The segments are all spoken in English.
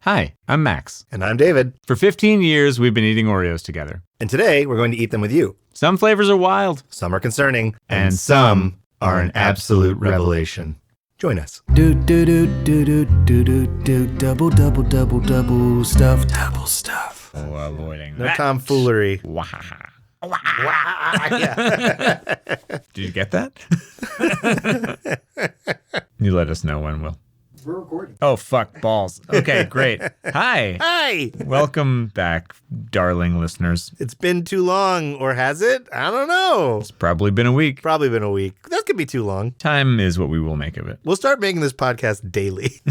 Hi, I'm Max. And I'm David. For 15 years, we've been eating Oreos together. And today, we're going to eat them with you. Some flavors are wild. Some are concerning. And some are an absolute revelation. Join us. Double stuff. Oh, avoiding No that. tomfoolery. Wah. Yeah. Did you get that? You let us know when, Will. We're recording. Oh, fuck, balls. Okay, great. Hi. Hi! Welcome back, darling listeners. It's been too long, or has it? I don't know. It's probably been a week. Probably been a week. That could be too long. Time is what we will make of it. We'll start making this podcast daily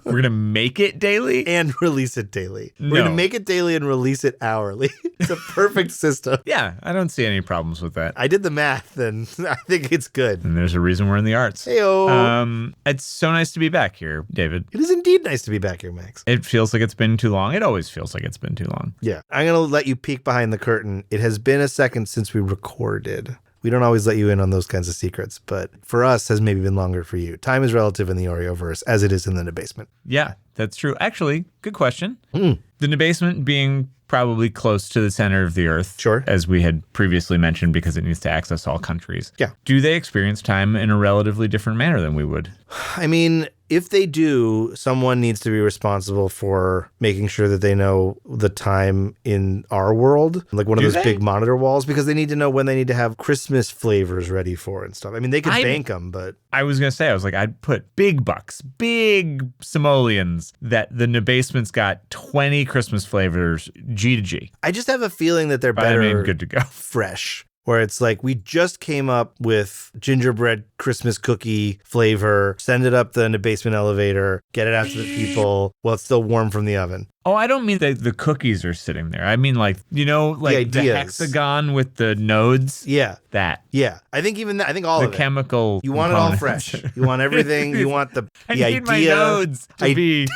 We're going to make it daily? and release it daily. We're No. going to make it daily and release it hourly. It's a perfect system. Yeah, I don't see any problems with that. I did the math, and I think it's good. And there's a reason we're in the arts. Heyo. It's so nice to be back here, David. It is indeed nice to be back here, Max. It feels like it's been too long. It always feels like it's been too long. Yeah. I'm going to let you peek behind the curtain. It has been a second since we recorded. We don't always let you in on those kinds of secrets, but for us has maybe been longer for you. Time is relative in the Oreo-verse, as it is in the Debasement. Yeah, that's true. Actually, good question. The Debasement being probably close to the center of the earth. Sure. As we had previously mentioned, because it needs to access all countries. Yeah. Do they experience time in a relatively different manner than we would? I mean, if they do, someone needs to be responsible for making sure that they know the time in our world, like one of Do those they? big monitor walls, because they need to know when they need to have Christmas flavors ready for and stuff. I mean, they could bank them, but... I was going to say, I'd put big bucks, big simoleons that the Debasement's got 20 Christmas flavors G to G. I just have a feeling that they're But I better mean, good to go. fresh. Where it's like, we just came up with gingerbread Christmas cookie flavor, send it up the Debasement elevator, get it out to the people while it's still warm from the oven. Oh, I don't mean that the cookies are sitting there. I mean, like the ideas. hexagon with the nodes. Yeah. That. Yeah. I think even that, I think all The of it. chemical. You want it all components. fresh. You want everything. You want the I idea. need my nodes to be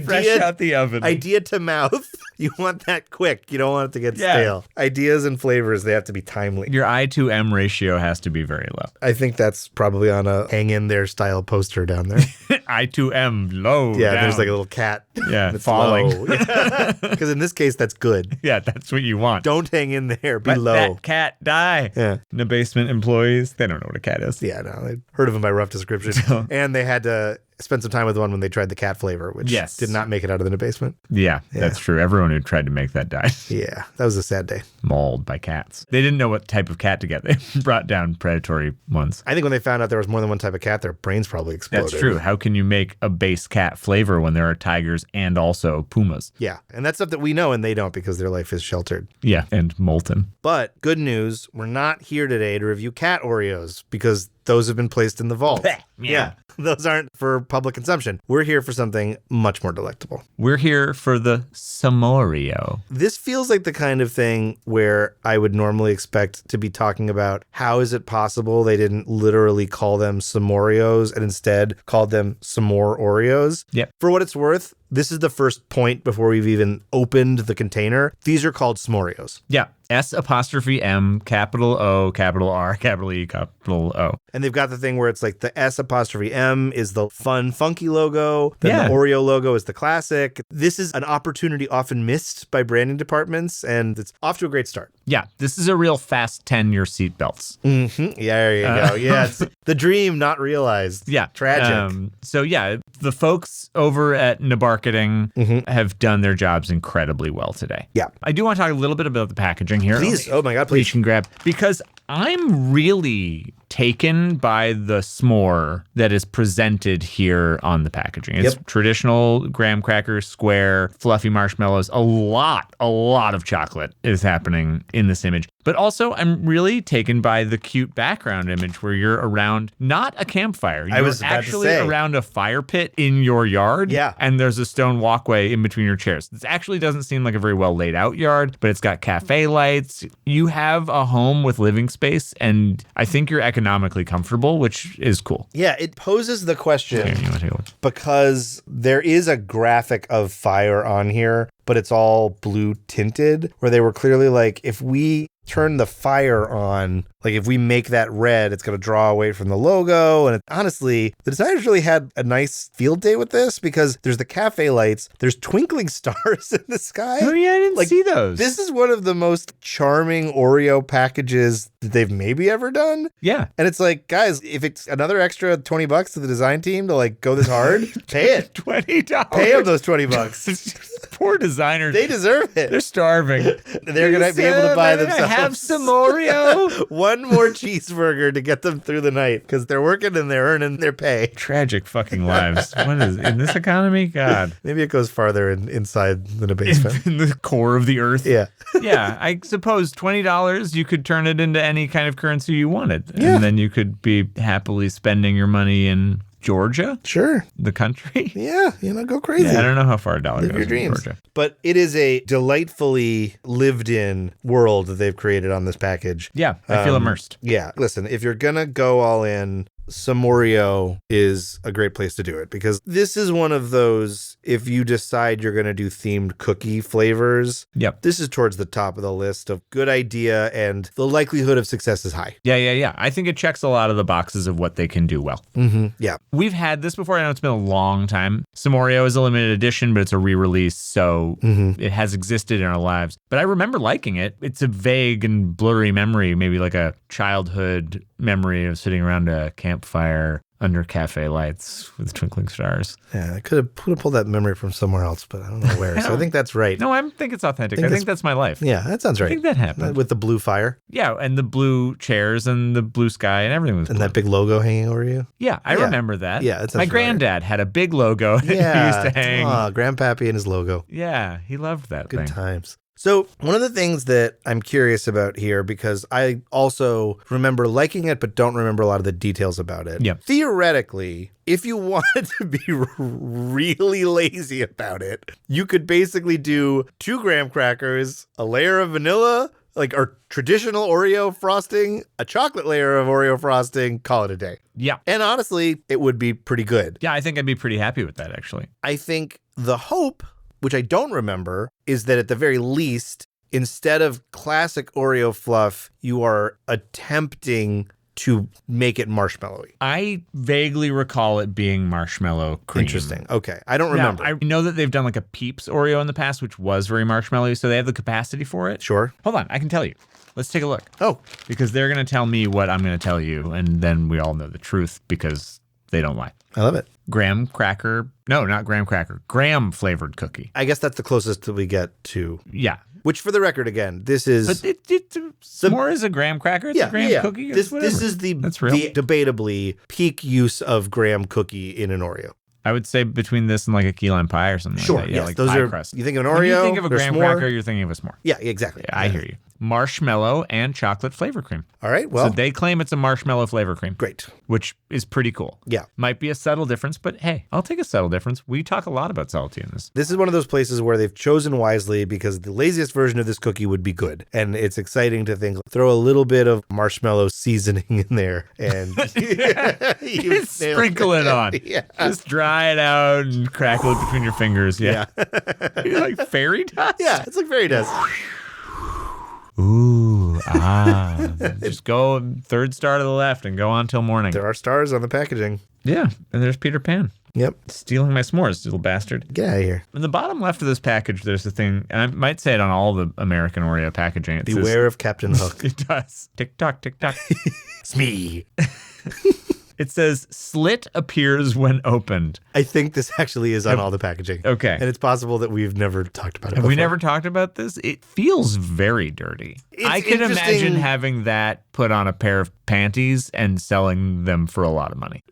fresh out the oven. Idea to mouth. You want that quick. You don't want it to get Yeah. stale. Ideas and flavors, they have to be timely. Your I to M ratio has to be very low. I think that's probably on a hang in there style poster down there. I to M low. Yeah, down. there's like a little cat. Yeah, that's falling. Because in this case, that's good. Yeah, that's what you want. Don't hang in there. Be Let low. that cat die. Yeah. Debasement employees, they don't know what a cat is. Yeah, no, I heard of them by rough description. And they had to spend some time with one when they tried the cat flavor, which Yes. did not make it out of the Debasement. Yeah, that's true. Everyone who tried to make that died. Yeah, that was a sad day. Mauled by cats. They didn't know what type of cat to get. They brought down predatory ones. I think when they found out there was more than one type of cat, their brains probably exploded. That's true. How can you make a base cat flavor when there are tigers and also pumas? Yeah, and that's stuff that we know and they don't because their life is sheltered. Yeah, and molten. But good news, we're not here today to review cat Oreos because those have been placed in the vault. Yeah. Those aren't for public consumption. We're here for something much more delectable. We're here for the S'mOreo. This feels like the kind of thing where I would normally expect to be talking about how is it possible they didn't literally call them S'mOreos and instead called them S'more Oreos. Yep. For what it's worth, this is the first point before we've even opened the container. These are called S'mOreos. Yeah. S''M, capital O, capital R, capital E, capital O. And they've got the thing where it's like the S''M is the fun, funky logo. Then Yeah. the Oreo logo is the classic. This is an opportunity often missed by branding departments, and it's off to a great start. Yeah, this is a real fast 10-year seatbelts. Mm-hmm. Yeah, there you go. Yeah, it's the dream not realized. Yeah. Tragic. So yeah, the folks over at Nabarketing have done their jobs incredibly well today. Yeah. I do want to talk a little bit about the packaging here. Please. Oh my God, Please please. can grab, because I'm really taken by the s'more that is presented here on the packaging. It's traditional graham crackers, square, fluffy marshmallows. A lot of chocolate is happening in this image. But also, I'm really taken by the cute background image where you're around not a campfire. You're I was about to actually say. around a fire pit in your yard. Yeah. And there's a stone walkway in between your chairs. This actually doesn't seem like a very well laid out yard, but it's got cafe lights. You have a home with living space, and I think you're economically comfortable, which is cool. Yeah, it poses the question Here, you want to take a look? because there is a graphic of fire on here, but it's all blue tinted, where they were clearly like, if we turn the fire on, like if we make that red, it's going to draw away from the logo. And honestly, the designers really had a nice field day with this because there's the cafe lights, there's twinkling stars in the sky. Oh yeah, I didn't see those. This is one of the most charming Oreo packages that they've maybe ever done. Yeah. And it's like, guys, if it's another extra $20 to the design team to like go this hard, pay it. $20. Pay them those $20. Poor designers. They deserve it. They're starving. They're going to be able to buy themselves. Have some Oreo. One more cheeseburger to get them through the night because they're working and they're earning their pay. Tragic fucking lives. What is in this economy? God. Maybe it goes farther inside than a basement. In the core of the earth. Yeah. Yeah. I suppose $20, you could turn it into any kind of currency you wanted. Yeah. And then you could be happily spending your money in Georgia, sure, the country. Yeah, go crazy. Yeah, I don't know how far a dollar Live goes your in dreams. Georgia. But it is a delightfully lived-in world that they've created on this package. Yeah, I feel immersed. Yeah, listen, if you're gonna go all in, S'mOreo is a great place to do it because this is one of those, if you decide you're going to do themed cookie flavors, Yep. this is towards the top of the list of good idea and the likelihood of success is high. Yeah. I think it checks a lot of the boxes of what they can do well. Mm-hmm. Yeah. We've had this before. I know it's been a long time. S'mOreo is a limited edition, but it's a re-release, so it has existed in our lives. But I remember liking it. It's a vague and blurry memory, maybe like a childhood memory of sitting around a campfire under cafe lights with twinkling stars. Yeah, I could have pulled that memory from somewhere else, but I don't know where. So I think that's right. No, I think it's authentic. I think that's my life. Yeah, that sounds right. I think that happened. With the blue fire. Yeah, and the blue chairs and the blue sky and everything was And blue. that big logo hanging over you. Yeah, I remember that. Yeah, that sounds my right. granddad had a big logo that he used to hang. Grandpappy and his logo. Yeah, he loved that Good thing. times. So one of the things that I'm curious about here, because I also remember liking it, but don't remember a lot of the details about it. Yeah. Theoretically, if you wanted to be really lazy about it, you could basically do 2 graham crackers, a layer of vanilla, like our traditional Oreo frosting, a chocolate layer of Oreo frosting, call it a day. Yeah. And honestly, it would be pretty good. Yeah, I think I'd be pretty happy with that, actually. I think the hope, which I don't remember, is that at the very least, instead of classic Oreo fluff, you are attempting to make it marshmallowy. I vaguely recall it being marshmallow cream. Interesting. Okay. I don't remember. Now, I know that they've done like a Peeps Oreo in the past, which was very marshmallowy, so they have the capacity for it. Sure. Hold on, I can tell you. Let's take a look. Oh. Because they're going to tell me what I'm going to tell you, and then we all know the truth because they don't lie. I love it. Graham cracker. No, not graham cracker. Graham flavored cookie. I guess that's the closest that we get to. Yeah. Which, for the record, again, this is... But s'more is a graham cracker. It's a graham cookie. This is the debatably peak use of graham cookie in an Oreo. I would say between this and like a key lime pie or something Sure, like that. Yeah, yes. like Those pie are, crust. you think of an Oreo, When you think of a graham s'more? cracker, you're thinking of a s'more. Yeah, exactly. Yeah, I hear you. Marshmallow and chocolate flavor cream. All right, well. So they claim it's a marshmallow flavor cream. Great. Which is pretty cool. Yeah. Might be a subtle difference, but hey, I'll take a subtle difference. We talk a lot about subtlety in this. This is one of those places where they've chosen wisely because the laziest version of this cookie would be good. And it's exciting to think, throw a little bit of marshmallow seasoning in there and you sprinkle it on. Yeah. Just dry it out and crackle it between your fingers. Yeah. You're like fairy dust? Yeah, it's like fairy dust. Ooh, just go third star to the left and go on till morning. There are stars on the packaging. Yeah, and there's Peter Pan. Yep. Stealing my s'mores, little bastard. Get out of here. In the bottom left of this package, there's a thing, and I might say it on all the American Oreo packaging. It Beware of Captain Hook. It does. Tick tock, tick tock. It's me. It says, slit appears when opened. I think this actually is on all the packaging. Okay. And it's possible that we've never talked about it Have before. we never talked about this? It feels very dirty. I could imagine having that put on a pair of panties and selling them for a lot of money.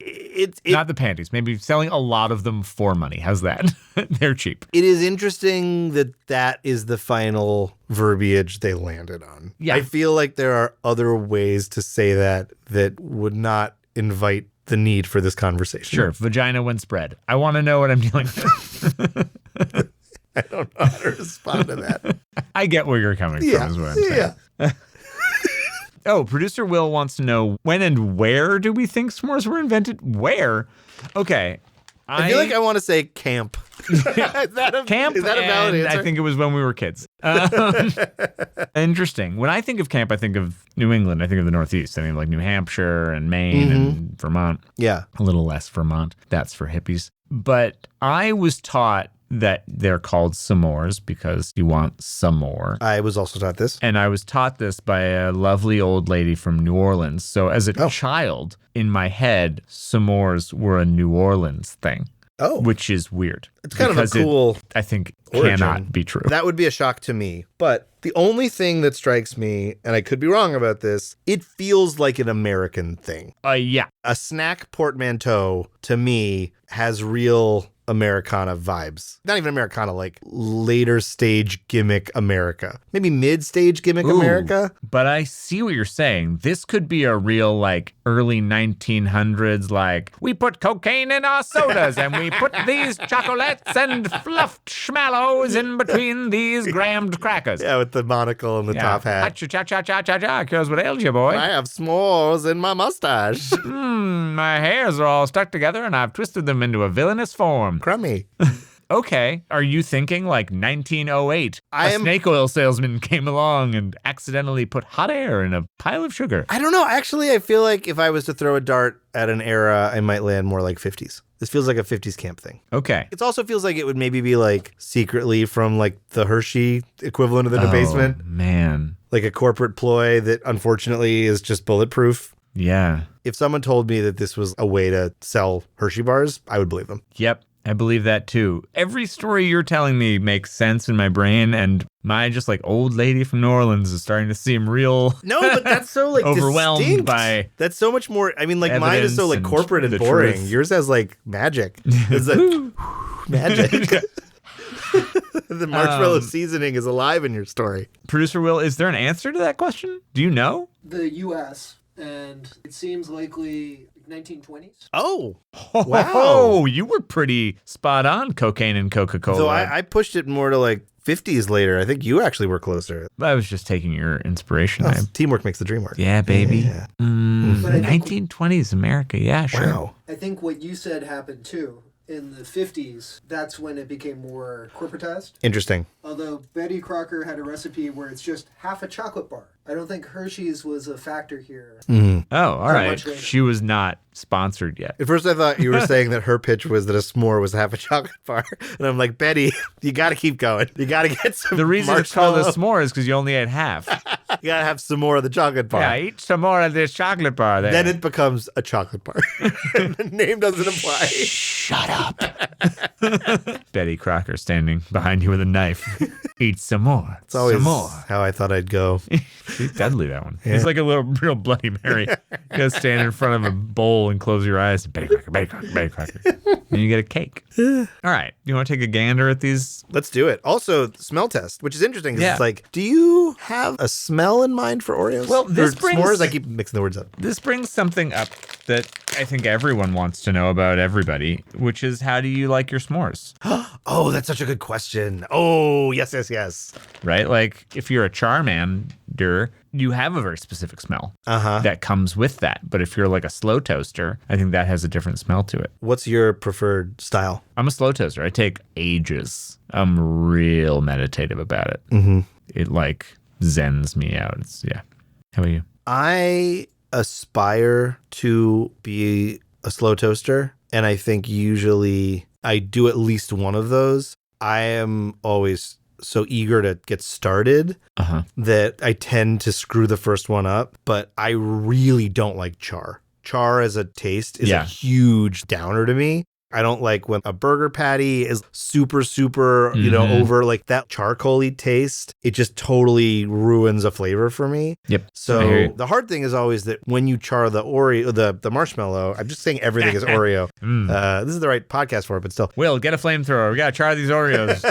Not the panties, maybe selling a lot of them for money. How's that? They're cheap. It is interesting that that is the final verbiage they landed on. Yeah. I feel like there are other ways to say that would not invite the need for this conversation. Sure, vagina when spread. I want to know what I'm dealing with. I don't know how to respond to that. I get where you're coming from is what I'm saying. Yeah. Oh, producer Will wants to know when and where do we think s'mores were invented? Where? Okay. I feel like I want to say camp. Camp, is that a valid answer? I think it was when we were kids. Interesting. When I think of camp, I think of New England. I think of the Northeast. I think of like New Hampshire and Maine and Vermont. Yeah. A little less Vermont. That's for hippies. But I was taught that they're called s'mores because you want some more. I was also taught this. And I was taught this by a lovely old lady from New Orleans. So as a child, in my head, s'mores were a New Orleans thing. Oh. Which is weird. It's kind of a cool I think origin. Cannot be true. That would be a shock to me. But the only thing that strikes me, and I could be wrong about this, it feels like an American thing. Yeah. A snack portmanteau, to me, has real Americana vibes. Not even Americana, like later stage gimmick America. Maybe mid-stage gimmick America. But I see what you're saying. This could be a real, like, early 1900s, like, we put cocaine in our sodas and we put these chocolates and fluffed schmallows in between these grammed crackers. Yeah, with the monocle and the top hat. Cha-cha-cha-cha-cha-cha. Cures what ails you, boy. I have s'mores in my mustache. My hairs are all stuck together and I've twisted them into a villainous form. Crummy. Okay. Are you thinking like 1908? A snake oil salesman came along and accidentally put hot air in a pile of sugar. I don't know. Actually, I feel like if I was to throw a dart at an era, I might land more like 50s. This feels like a 50s camp thing. Okay. It also feels like it would maybe be like secretly from like the Hershey equivalent of the debasement. Oh, man. Like a corporate ploy that unfortunately is just bulletproof. Yeah. If someone told me that this was a way to sell Hershey bars, I would believe them. Yep. I believe that too. Every story you're telling me makes sense in my brain, and my just like old lady from New Orleans is starting to seem real. No, but that's so like overwhelmed distinct. by. That's so much more. I mean, like mine is so like corporate and boring. Truth. Yours has like magic. It's like magic. The marshmallow seasoning is alive in your story. Producer Will, is there an answer to that question? Do you know? The U.S. and it seems likely 1920s. Oh, wow. Oh, you were pretty spot on, cocaine and Coca-Cola. So I pushed it more to like 50s later. I think you actually were closer. I was just taking your inspiration. Teamwork makes the dream work. Yeah, baby. Yeah. 1920s America. Yeah, sure. Wow. I think what you said happened too. In the 50s, that's when it became more corporatized. Interesting. Although Betty Crocker had a recipe where it's just half a chocolate bar. I don't think Hershey's was a factor here. Oh, all right. She was not sponsored yet. At first I thought you were saying that her pitch was that a s'more was half a chocolate bar. And I'm like, Betty, you got to keep going. You got to get some The reason it's called a s'more is because you only ate half. You got to have some more of the chocolate bar. Yeah, eat some more of this chocolate bar there. Then it becomes a chocolate bar. The name doesn't apply. Shut up. Betty Crocker standing behind you with a knife. Eat some more. It's always some more. How I thought I'd go. She's deadly, that one. Yeah. It's like a real Bloody Mary. You gotta stand in front of a bowl and close your eyes. Betty Crocker, Betty Crocker, Betty Crocker. And you get a cake. All right. You want to take a gander at these? Let's do it. Also, smell test, which is interesting. It's like, do you have a smell in mind for Oreos? Well, this brings... s'mores? I keep mixing the words up. This brings something up that I think everyone wants to know about everybody, which is how do you like your s'mores? Oh, that's such a good question. Oh, yes. Right? Like, if you're a Charmander, you have a very specific smell that comes with that. But if you're like a slow toaster, I think that has a different smell to it. What's your preferred style? I'm a slow toaster. I take ages. I'm real meditative about it. It like zens me out. How about you? I aspire to be a slow toaster, and I think usually I do at least one of those. I am always so eager to get started that I tend to screw the first one up, but I really don't like char. Char as a taste is a huge downer to me. I don't like when a burger patty is super, over like that charcoal-y taste. It just totally ruins a flavor for me. Yep. So the hard thing is always that when you char the Oreo, the marshmallow, I'm just saying everything is Oreo. This is the right podcast for it, but still. Will, get a flamethrower. We got to char these Oreos.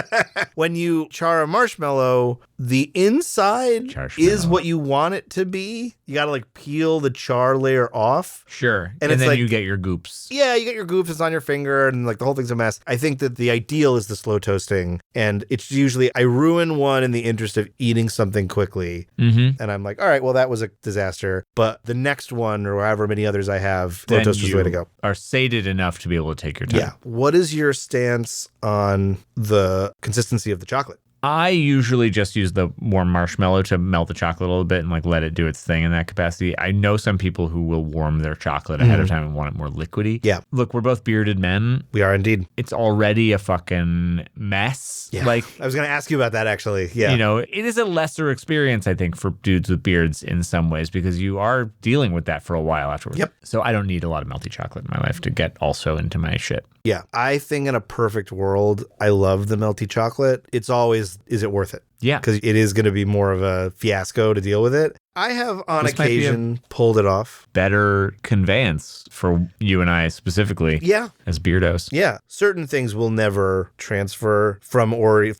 When you char a marshmallow, the inside is what you want it to be. You got to like peel the char layer off. Sure. And then like, you get your goops. Yeah, you get your goops. It's on your finger and like the whole thing's a mess. I think that the ideal is the slow toasting. And it's usually, I ruin one in the interest of eating something quickly. And I'm like, all right, well, that was a disaster. But the next one, or however many others I have, float Then toaster's the way to go. are sated enough to be able to take your time. Yeah. What is your stance on the consistency of the chocolate? I usually just use the warm marshmallow to melt the chocolate a little bit and like let it do its thing in that capacity. I know some people who will warm their chocolate ahead of time and want it more liquidy. Yeah. Look, we're both bearded men. We are indeed. It's already a fucking mess. Yeah. Like, I was going to ask you about that, actually. Yeah. you know, it is a lesser experience, I think, for dudes with beards in some ways because you are dealing with that for a while afterwards. Yep. So I don't need a lot of melty chocolate in my life to get also into my shit. Yeah. I think in a perfect world, I love the melty chocolate. It's always, is it worth it? Yeah. Because it is going to be more of a fiasco to deal with it. I have on This might be occasion pulled it off. Better conveyance for you and I specifically Yeah. as beardos. Yeah. Certain things will never transfer from Oreo,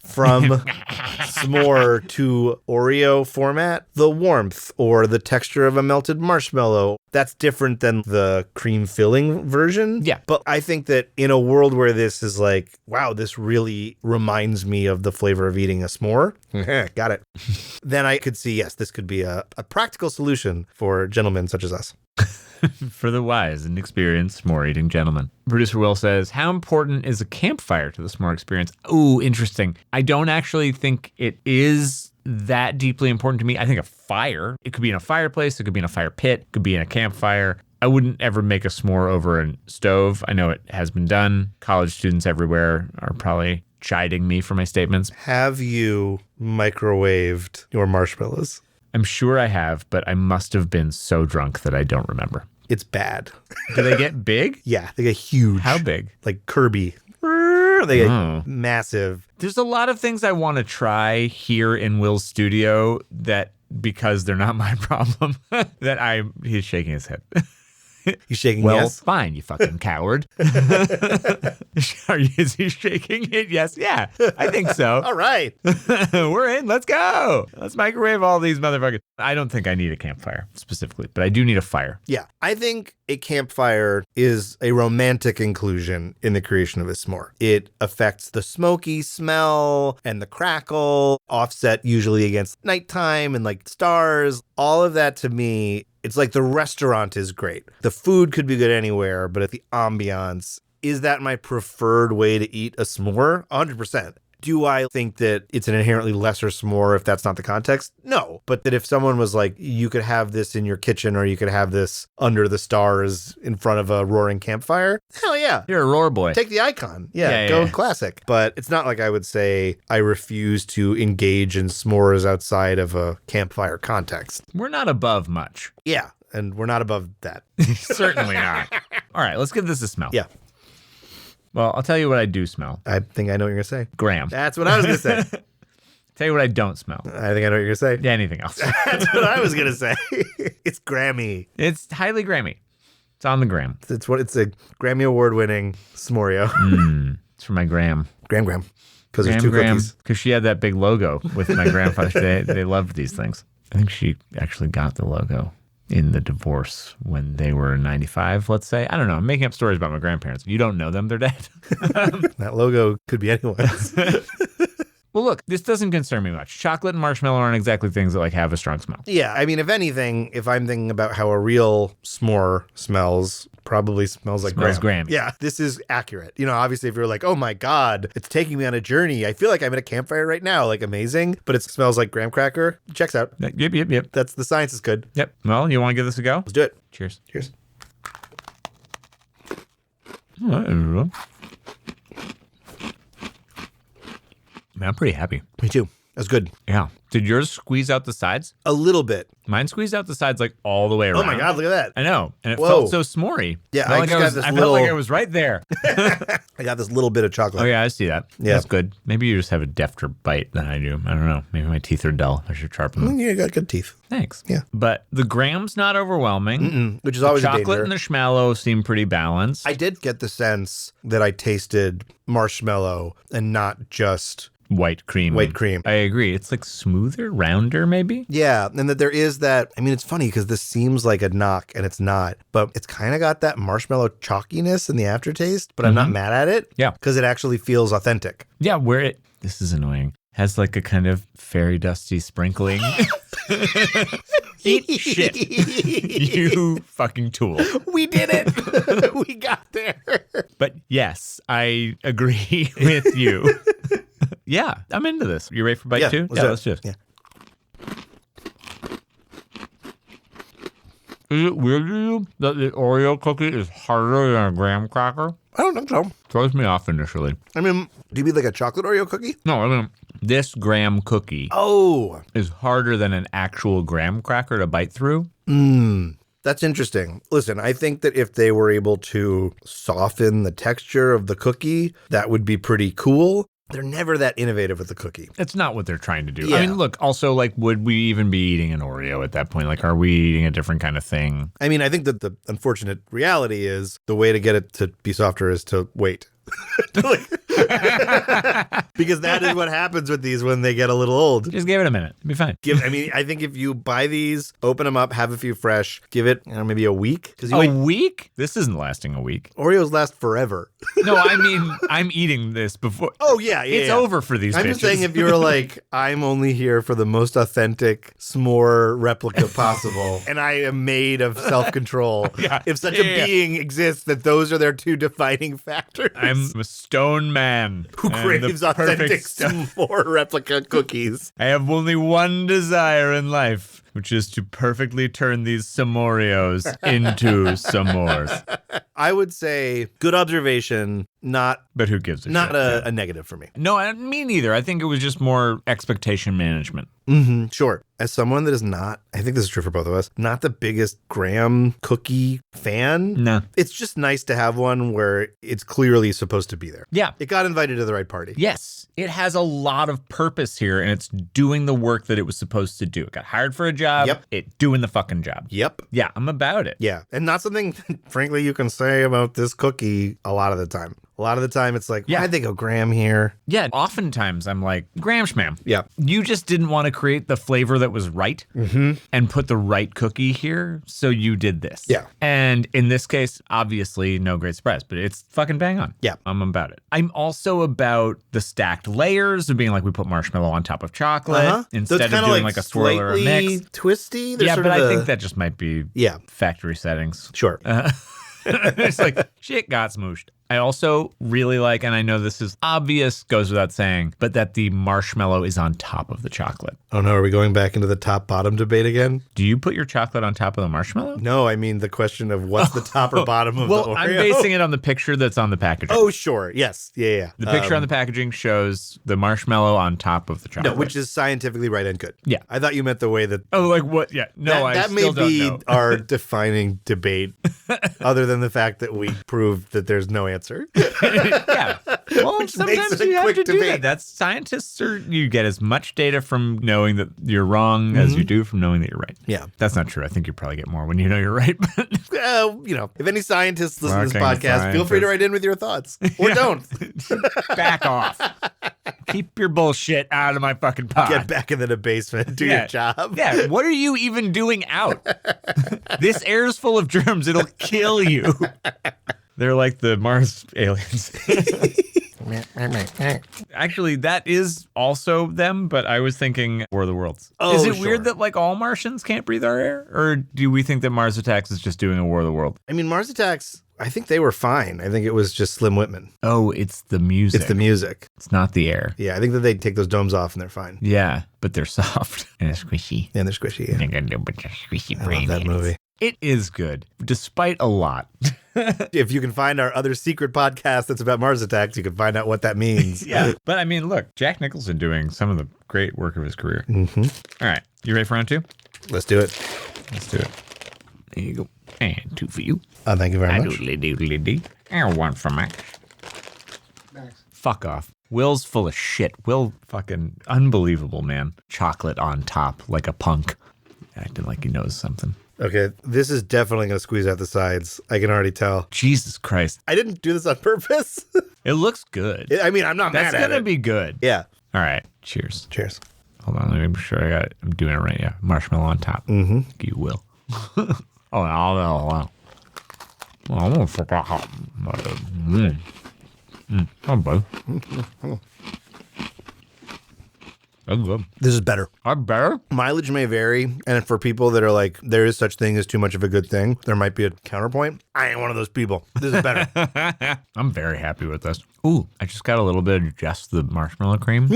from s'more to Oreo format. The warmth or the texture of a melted marshmallow, that's different than the cream filling version. Yeah. But I think that in a world where this is like, wow, this really reminds me of the flavor of eating a s'more. Got it. Then I could see, yes, this could be a practical solution for gentlemen such as us. For the wise and experienced s'more eating gentlemen. Producer Will says, how important is a campfire to the s'more experience? Ooh, interesting. I don't actually think it is that deeply important to me. I think a fire, it could be in a fireplace, it could be in a fire pit, it could be in a campfire. I wouldn't ever make a s'more over a stove. I know it has been done. College students everywhere are probably chiding me for my statements. Have you microwaved your marshmallows? I'm sure I have, but I must have been so drunk that I don't remember. It's bad. Do they get big? Yeah, they get huge. How big? Like Kirby. They get Oh. massive. There's a lot of things I want to try here in Will's studio that, because they're not my problem, he's shaking his head. You shaking Well, yes? fine, you fucking coward. Is he shaking it? Yes. Yeah, I think so. All right. We're in. Let's go. Let's microwave all these motherfuckers. I don't think I need a campfire specifically, but I do need a fire. Yeah, I think a campfire is a romantic inclusion in the creation of a s'more. It affects the smoky smell and the crackle, offset usually against nighttime and like stars. All of that to me, it's like the restaurant is great. The food could be good anywhere, but at the ambiance, is that my preferred way to eat a s'more? 100%. Do I think that it's an inherently lesser s'more if that's not the context? No. But that if someone was like, you could have this in your kitchen or you could have this under the stars in front of a roaring campfire, hell yeah. You're a roar boy. Take the icon. Yeah, go classic. But it's not like I would say I refuse to engage in s'mores outside of a campfire context. We're not above much. Yeah, and we're not above that. Certainly not. All right, let's give this a smell. Yeah. Well, I'll tell you what I do smell. I think I know what you're going to say. Graham. That's what I was going to say. Tell you what I don't smell. I think I know what you're going to say. Yeah, anything else. That's what I was going to say. It's Grammy. It's highly Grammy. It's on the gram. It's a Grammy Award winning s'moreo. It's for my gram. Graham. Because there's two cookies. Because she had that big logo with my grandfather. They loved these things. I think she actually got the logo in the divorce when they were 95, let's say. I don't know. I'm making up stories about my grandparents. You don't know them. They're dead. That logo could be anyone's. Well, look, this doesn't concern me much. Chocolate and marshmallow aren't exactly things that like have a strong smell. Yeah, I mean, if anything, if I'm thinking about how a real s'more smells, probably smells like Smells Graham. Grammy. Yeah, this is accurate. You know, obviously, if you're like, oh my God, it's taking me on a journey. I feel like I'm at a campfire right now, like amazing, but it smells like graham cracker. Checks out. Yep. That's the science is good. Yep. Well, you want to give this a go? Let's do it. Cheers. Cheers. Man, I'm pretty happy. Me too. That's good. Yeah. Did yours squeeze out the sides? A little bit. Mine squeezed out the sides like all the way around. Oh my God, look at that. I know. And it Whoa. felt so s'morey. Yeah, I felt like I was right there. I got this little bit of chocolate. Oh yeah, I see that. Yeah. That's good. Maybe you just have a defter bite than I do. I don't know. Maybe my teeth are dull. I should sharpen them. You got good teeth. Thanks. Yeah. But the graham's not overwhelming. Which is always a Chocolate danger. and the schmallow seem pretty balanced. I did get the sense that I tasted marshmallow and not just White cream. I agree. It's like smoother, rounder, maybe. Yeah, and that there is that. I mean, it's funny because this seems like a knock and it's not, but it's kind of got that marshmallow chalkiness in the aftertaste, but I'm not mad at it. Yeah. Because it actually feels authentic. Yeah, this is annoying. Has like a kind of fairy dusty sprinkling. Eat shit. You fucking tool. We did it. We got there. But yes, I agree with you. Yeah, I'm into this. You ready for bite two? Let's do it. Yeah. Is it weird to you that the Oreo cookie is harder than a graham cracker? I don't think so. Throws me off initially. I mean, do you mean like a chocolate Oreo cookie? No, I mean, this graham cookie is harder than an actual graham cracker to bite through. That's interesting. Listen, I think that if they were able to soften the texture of the cookie, that would be pretty cool. They're never that innovative with the cookie. It's not what they're trying to do. Yeah. I mean, look, also, like, would we even be eating an Oreo at that point? Like, are we eating a different kind of thing? I mean, I think that the unfortunate reality is the way to get it to be softer is to wait. Because that is what happens with these when they get a little old. Just give it a minute. It'll be fine. I think if you buy these, open them up, have a few fresh, give it maybe a week. A week? This isn't lasting a week. Oreos last forever. No, I mean, I'm eating this before. Oh, yeah. It's over for these I'm bitches. just saying if you're like, I'm only here for the most authentic s'more replica possible, and I am made of self-control. If such a being exists, that those are their two defining factors. I'm a stone man who craves authentic s'more replica cookies. I have only one desire in life, which is to perfectly turn these S'mOreos into s'mores. I would say good observation, but who gives a not shit? a negative for me. No, me neither. I think it was just more expectation management. Mm-hmm, sure. As someone that is not, I think this is true for both of us, not the biggest graham cookie fan. No. It's just nice to have one where it's clearly supposed to be there. Yeah. It got invited to the right party. Yes. It has a lot of purpose here, and it's doing the work that it was supposed to do. It got hired for a job. Yep. It doing the fucking job. Yep. Yeah, I'm about it. Yeah. And not something, frankly, you can say about this cookie a lot of the time. A lot of the time, it's like, why'd they go graham here? Yeah, oftentimes I'm like, graham schmam. Yeah. You just didn't want to create the flavor that was right and put the right cookie here, so you did this. Yeah. And in this case, obviously, no great surprise, but it's fucking bang on. Yeah. I'm about it. I'm also about the stacked layers of being like, we put marshmallow on top of chocolate instead of doing like a swirl or a mix. Twisty. Yeah, but I think that just might be factory settings. Sure. It's like, shit got smooshed. I also really like, and I know this is obvious, goes without saying, but that the marshmallow is on top of the chocolate. Oh no, are we going back into the top-bottom debate again? Do you put your chocolate on top of the marshmallow? No, I mean the question of what's the top or bottom of the Oreo. I'm basing it on the picture that's on the packaging. Oh, sure. Yes. Yeah. The picture on the packaging shows the marshmallow on top of the chocolate. No, which is scientifically right and good. Yeah. I thought you meant the way that... Oh, like what? Yeah. No, I still don't know. That may be our defining debate, other than the fact that we proved that there's no answer. Yeah. Well, Which sometimes makes it a you have quick to do debate. that. That's scientists you get as much data from knowing that you're wrong as you do from knowing that you're right. Yeah. That's not true. I think you probably get more when you know you're right. If any scientists listen to this Fucking podcast, feel free to write in with your thoughts. Or don't. Back off. Keep your bullshit out of my fucking pod. Get back into the basement. Do your job. Yeah. What are you even doing out? This air's full of germs. It'll kill you. They're like the Mars aliens. Actually, that is also them, but I was thinking War of the Worlds. Is it weird that like all Martians can't breathe our air? Or do we think that Mars Attacks is just doing a War of the World? I mean, Mars Attacks, I think they were fine. I think it was just Slim Whitman. Oh, it's the music. It's the music. It's not the air. Yeah, I think that they take those domes off and they're fine. Yeah, but they're soft and squishy. And they're squishy. Yeah. They got a little bit of squishy I brain. love that movie. It is good, despite a lot. If you can find our other secret podcast that's about Mars Attacks, you can find out what that means. Yeah. But I mean, look, Jack Nicholson doing some of the great work of his career. All right. You ready for round two? Let's do it. Let's do it. There you go. And two for you. Thank you very much. Doodly-doodly-dee. And one for Max. Max. Fuck off. Will's full of shit. Will fucking unbelievable, man. Chocolate on top like a punk. Acting like he knows something. Okay, this is definitely going to squeeze out the sides. I can already tell. Jesus Christ. I didn't do this on purpose. It looks good. I mean, I'm not That's mad at it. gonna be good. Yeah. All right. Cheers. Cheers. Hold on. Let me make sure I'm doing it right. Yeah. Marshmallow on top. Mm-hmm. You will. Oh, no. Well, I'm gonna forget how. Oh, boy. That's good. This is better. I'm better? Mileage may vary, and for people that are like, there is such thing as too much of a good thing, there might be a counterpoint. I ain't one of those people. This is better. I'm very happy with this. Ooh, I just got a little bit of just the marshmallow cream.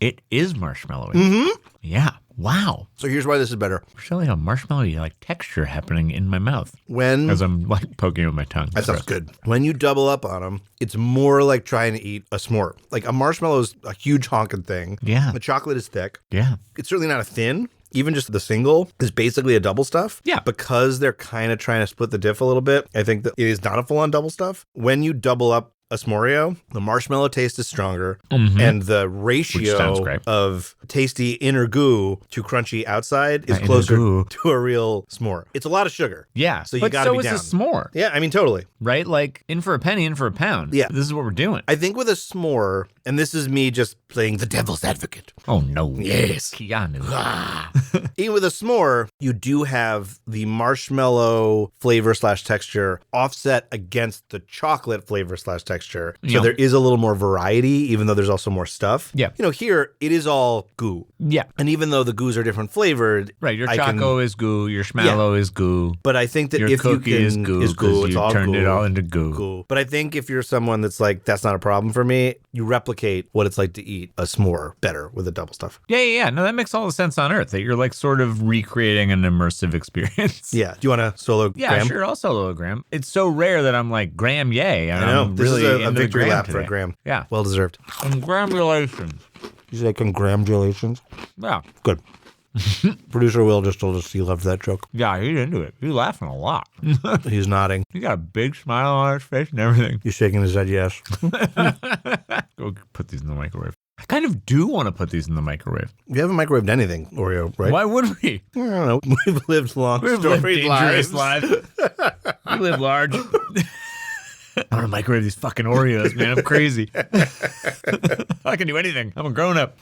It is marshmallowy. Yeah. Wow. So here's why this is better. There's really a marshmallowy like texture happening in my mouth as I'm like poking it with my tongue. That sounds good. When you double up on them, it's more like trying to eat a s'more. Like a marshmallow is a huge honking thing. Yeah. The chocolate is thick. Yeah. It's certainly not a thin. Even just the single is basically a double stuff. Yeah. Because they're kind of trying to split the diff a little bit, I think that it is not a full-on double stuff. When you double up a s'moreo, the marshmallow taste is stronger, and the ratio of tasty inner goo to crunchy outside is closer to a real s'more. It's a lot of sugar. Yeah. So you got to be down. So is a s'more. Yeah, I mean, totally. Right? Like, in for a penny, in for a pound. Yeah. This is what we're doing. I think with a s'more, and this is me just playing the devil's advocate. Oh, no. Yes. Keanu. Even with a s'more, you do have the marshmallow flavor / texture offset against the chocolate flavor / texture. So there is a little more variety, even though there's also more stuff. Yeah. You know, here, it is all goo. Yeah. And even though the goos are different flavored. Right. Your choco is goo. Your schmallow is goo. But I think that your if cookie you can, is goo, it's all turned goo. it all into goo. But I think if you're someone that's like, that's not a problem for me, you replicate what it's like to eat a s'more better with the double stuff. Yeah. No, that makes all the sense on earth, that you're like sort of recreating an immersive experience. Yeah. Do you want to solo Yeah, Graham? sure. I'll solo a Graham. It's so rare that I'm like, Graham, yay. And I know. I'm This really is a into victory Graham lap today. for Graham. Yeah. Well deserved. Congratulations. You say congratulations? Yeah. Good. Producer Will just told us he loved that joke. Yeah, he's into it. He's laughing a lot. He's nodding. He got a big smile on his face and everything. He's shaking his head yes. Go put these in the microwave. I kind of do want to put these in the microwave. We haven't microwaved anything, Oreo, right? Why would we? I don't know. We've lived long, storied lives. We live large. I want to microwave these fucking Oreos, man. I'm crazy. I can do anything. I'm a grown-up.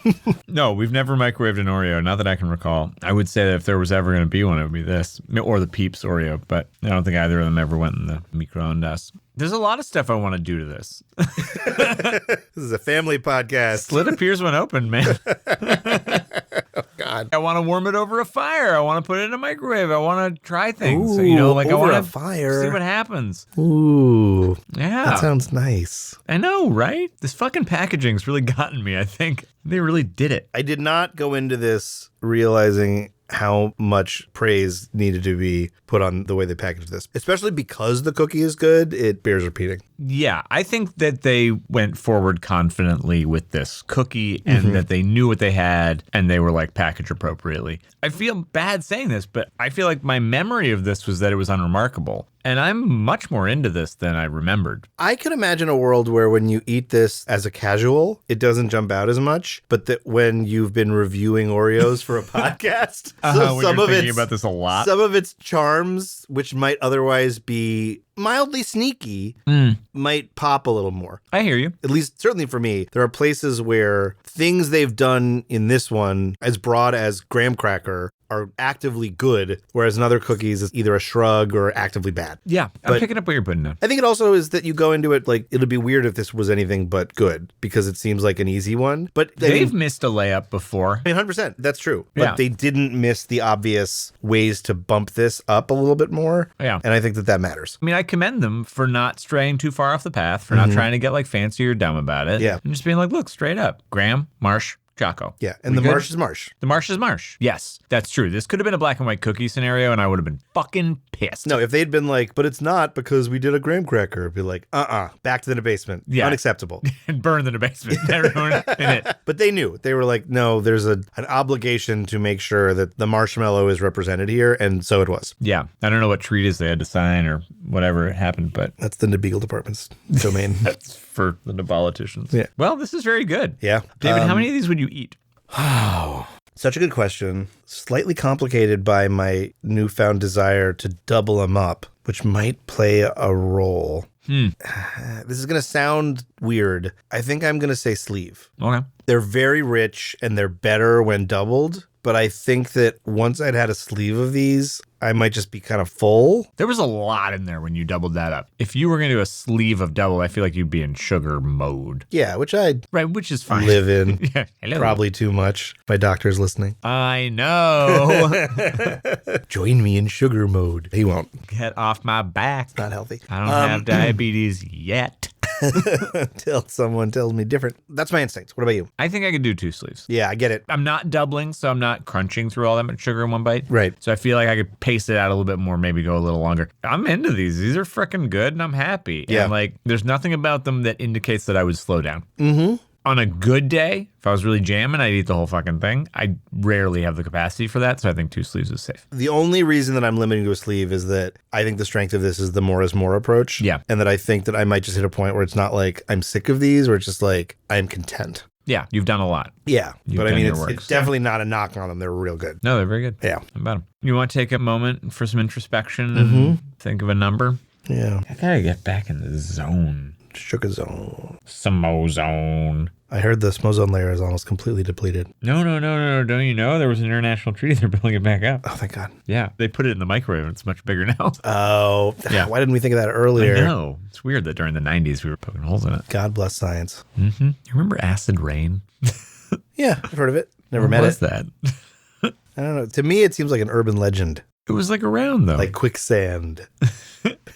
No, we've never microwaved an Oreo, not that I can recall. I would say that if there was ever going to be one, it would be this. Or the Peeps Oreo, but I don't think either of them ever went in the microondas. There's a lot of stuff I want to do to this. This is a family podcast. Slit appears when open, man. Oh, God. I want to warm it over a fire. I want to put it in a microwave. I want to try things. I want to see what happens. Ooh. Yeah. That sounds nice. I know, right? This fucking packaging's really gotten me, I think. They really did it. I did not go into this realizing how much praise needed to be put on the way they packaged this. Especially because the cookie is good, it bears repeating. Yeah, I think that they went forward confidently with this cookie and that they knew what they had and they were like packaged appropriately. I feel bad saying this, but I feel like my memory of this was that it was unremarkable. And I'm much more into this than I remembered. I could imagine a world where when you eat this as a casual, it doesn't jump out as much, but that when you've been reviewing Oreos for a podcast, so when you're thinking about this a lot. Some of its charms, which might otherwise be mildly sneaky, might pop a little more. I hear you. At least, certainly for me, there are places where things they've done in this one, as broad as graham cracker, are actively good, whereas in other cookies, it's either a shrug or actively bad. Yeah, I'm picking up what you're putting down. I think it also is that you go into it like, it'd be weird if this was anything but good, because it seems like an easy one. But they've missed a layup before. 100%. That's true. But they didn't miss the obvious ways to bump this up a little bit more. Yeah. And I think that matters. I mean, I commend them for not straying too far off the path, for not trying to get like fancy or dumb about it. Yeah. And just being like, look, straight up. Graham, Marsh, Choco. Yeah, and the marsh is marsh. The marsh is marsh. Yes, that's true. This could have been a black and white cookie scenario, and I would have been fucking pissed. No, if they'd been like, but it's not because we did a graham cracker, it'd be like, back to the basement. Yeah. Unacceptable. And burn in the basement. Everyone in it. But they knew. They were like, no, there's an obligation to make sure that the marshmallow is represented here, and so it was. Yeah. I don't know what treatise they had to sign or whatever happened, but That's the Nabegal department's domain. that's for the politicians. Yeah. Well, this is very good. Yeah. David, how many of these would you eat? Such a good question. Slightly complicated by my newfound desire to double them up, which might play a role. This is going to sound weird. I think I'm going to say sleeve. Okay. They're very rich and they're better when doubled. But I think that once I'd had a sleeve of these, I might just be kind of full. There was a lot in there when you doubled that up. If you were going to do a sleeve of double, I feel like you'd be in sugar mode. Yeah, which I which is fine. live in. Yeah, hello. Probably too much. My doctor's listening. I know. Join me in sugar mode. He won't. Get off my back. Not healthy. I don't have diabetes yet. Until someone tells me different. That's my instinct. What about you? I think I could do 2 sleeves. Yeah, I get it. I'm not doubling, so I'm not crunching through all that much sugar in one bite. Right. So I feel like I could pace it out a little bit more, maybe go a little longer. I'm into these. These are freaking good, and I'm happy. Yeah. And like, there's nothing about them that indicates that I would slow down. Mm-hmm. On a good day, if I was really jamming, I'd eat the whole fucking thing. I rarely have the capacity for that, so I think 2 sleeves is safe. The only reason that I'm limiting to a sleeve is that I think the strength of this is the more is more approach. Yeah. And that I think that I might just hit a point where it's not like I'm sick of these, or it's just like I'm content. Yeah, you've done a lot. Yeah. You've but I done mean, your it's work. definitely not a knock on them. They're real good. No, they're very good. Yeah. How about them? You want to take a moment for some introspection and think of a number? Yeah. I gotta get back in the zone. Sugar zone. S'mOreo. I heard the S'mOreo layer is almost completely depleted. No. Don't you know? There was an international treaty. They're building it back up. Oh, thank God. Yeah. They put it in the microwave and it's much bigger now. Oh, Yeah. Why didn't we think of that earlier? I know. It's weird that during the 90s we were poking holes in it. God bless science. Mm-hmm. You remember acid rain? Yeah, I've heard of it. Never What met was it. that? I don't know. To me, it seems like an urban legend, It was like around though. like quicksand.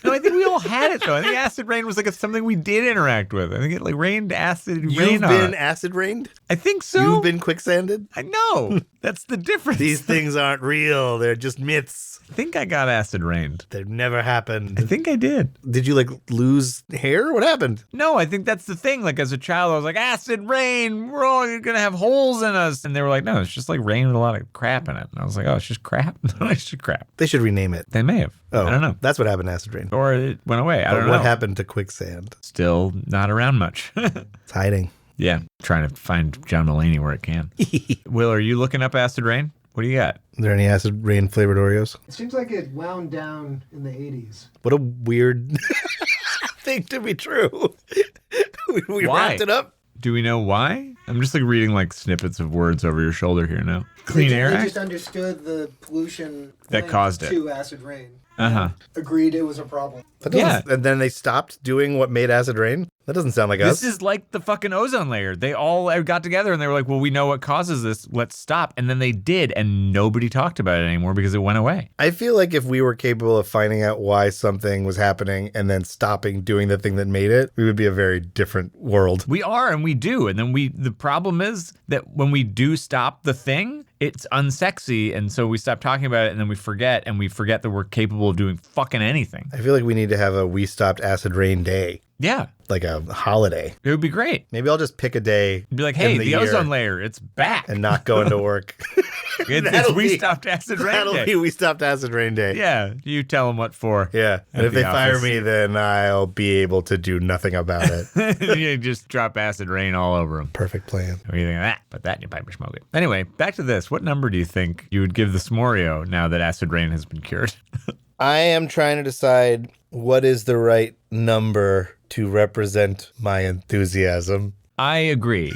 No, I think we all had it though. I think acid rain was like something we did interact with. I think it like rained acid rain You've on been it. acid rained? I think so. You've been quicksanded? I know. That's the difference. These things aren't real. They're just myths. I think I got acid rained. They've never happened. I think I did. Did you like lose hair? What happened? No, I think that's the thing. Like as a child, I was like, acid rain, we're all gonna have holes in us. And they were like, no, it's just like rain with a lot of crap in it. And I was like, oh, it's just crap? No, it's just crap. They should rename it. They may have. Oh, I don't know. That's what happened to acid rain. Or it went away. I don't know. What happened to quicksand? Still not around much. It's hiding. Yeah, trying to find John Mulaney where it can. Will, are you looking up acid rain? What do you got? Are there any acid rain flavored Oreos? It seems like it wound down in the 80s. What a weird thing to be true. we Why? wrapped it up. Do we know why? I'm just like reading like snippets of words over your shoulder here now. Clean Air They Act? just understood the pollution That linked caused it. to acid rain. Uh-huh. Agreed it was a problem. That doesn't- Yeah. And then they stopped doing what made acid rain? That doesn't sound like us. This is like the fucking ozone layer. They all got together and they were like, well, we know what causes this. Let's stop. And then they did, and nobody talked about it anymore because it went away. I feel like if we were capable of finding out why something was happening and then stopping doing the thing that made it, we would be a very different world. We are, and we do. And then the problem is that when we do stop the thing, it's unsexy. And so we stop talking about it and then we forget that we're capable of doing fucking anything. I feel like we need to have a We Stopped Acid Rain Day, Yeah. like a holiday. It would be great. Maybe I'll just pick a day Be like, hey, in the year ozone layer, it's back. and not go into work. It's That'll we be- stopped acid rain That'll day. be We Stopped Acid Rain Day. Yeah, you tell them what for. Yeah. And At if they the fire office. me, then I'll be able to do nothing about it. You just drop acid rain all over them. Perfect plan. What do you think of that? Put that in your pipe or smoke it. Anyway, back to this. What number do you think you would give the S'mOreo now that acid rain has been cured? I am trying to decide what is the right number to represent my enthusiasm. I agree.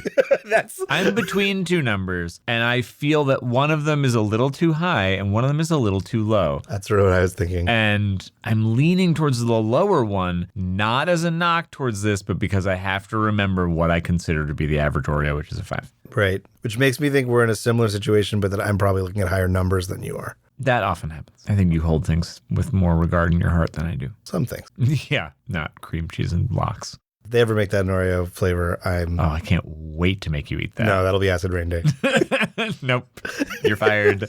I'm between two numbers, and I feel that one of them is a little too high and one of them is a little too low. That's what I was thinking. And I'm leaning towards the lower one, not as a knock towards this, but because I have to remember what I consider to be the average Oreo, which is a 5. Right. Which makes me think we're in a similar situation, but that I'm probably looking at higher numbers than you are. That often happens. I think you hold things with more regard in your heart than I do. Some things. Yeah, not cream cheese and lox. If they ever make that an Oreo flavor, I'm... Oh, I can't wait to make you eat that. No, that'll be Acid Rain Day. Nope. You're fired.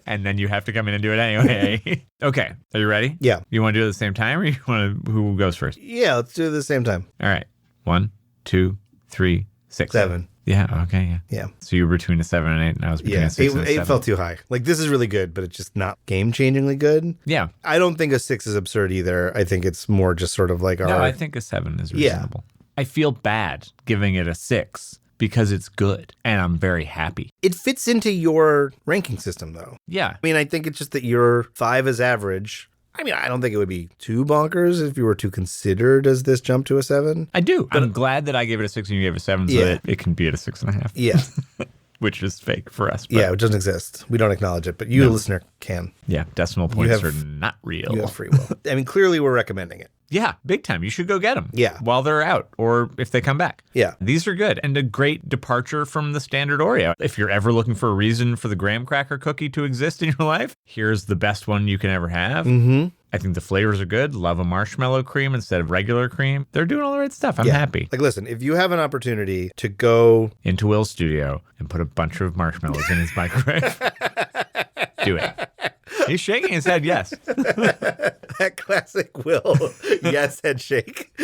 And then you have to come in and do it anyway. Okay. Are you ready? Yeah. You want to do it at the same time, or you want to, who goes first? Yeah, let's do it at the same time. All right. 1, 2, 3, 6. 7. Yeah. Okay. Yeah. Yeah. So you were between a 7 and 8, and I was between Yeah. a 6 and a 7. Eight felt too high. Like, this is really good, but it's just not game-changingly good. Yeah. I don't think a 6 is absurd either. I think it's more just sort of like our... No, I think a 7 is Yeah. reasonable. I feel bad giving it a 6 because it's good, and I'm very happy. It fits into your ranking system, though. Yeah. I mean, I think it's just that your 5 is average. I mean, I don't think it would be too bonkers if you were to consider, does this jump to a 7? I do. I'm glad that I gave it a 6 and you gave it a 7 so Yeah. that it can be at a 6.5. Yeah. which is fake for us. But Yeah, it doesn't exist. We don't acknowledge it, but you, the listener, can. yeah, decimal points have- are not real. You have free will. I mean, clearly we're recommending it. Yeah, big time. You should go get them. Yeah. While they're out or if they come back. Yeah. These are good and a great departure from the standard Oreo. If you're ever looking for a reason for the graham cracker cookie to exist in your life, here's the best one you can ever have. Mm-hmm. I think the flavors are good. Love a marshmallow cream instead of regular cream. They're doing all the right stuff. I'm happy. Like, listen, if you have an opportunity to go Into Will's studio and put a bunch of marshmallows in his microwave, do it. He's shaking his head yes. that classic Will yes head shake.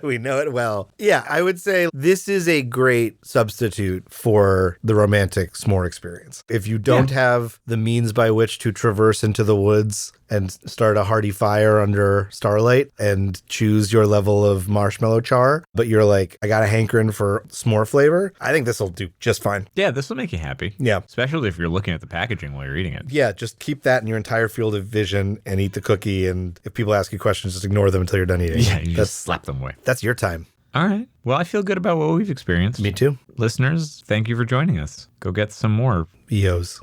We know it well. Yeah, I would say this is a great substitute for the romantic s'more experience. If you don't have the means by which to traverse into the woods and start a hearty fire under starlight and choose your level of marshmallow char, but you're like, I got a hankering for s'more flavor, I think this will do just fine. Yeah, this will make you happy. Yeah. Especially if you're looking at the packaging while you're eating it. Yeah, just keep that in your entire field of vision and eat the cookie. And if people ask you questions, just ignore them until you're done eating. Yeah, you just slap them away. That's your time. All right. Well, I feel good about what we've experienced. Me too. Listeners, thank you for joining us. Go get some more EOs.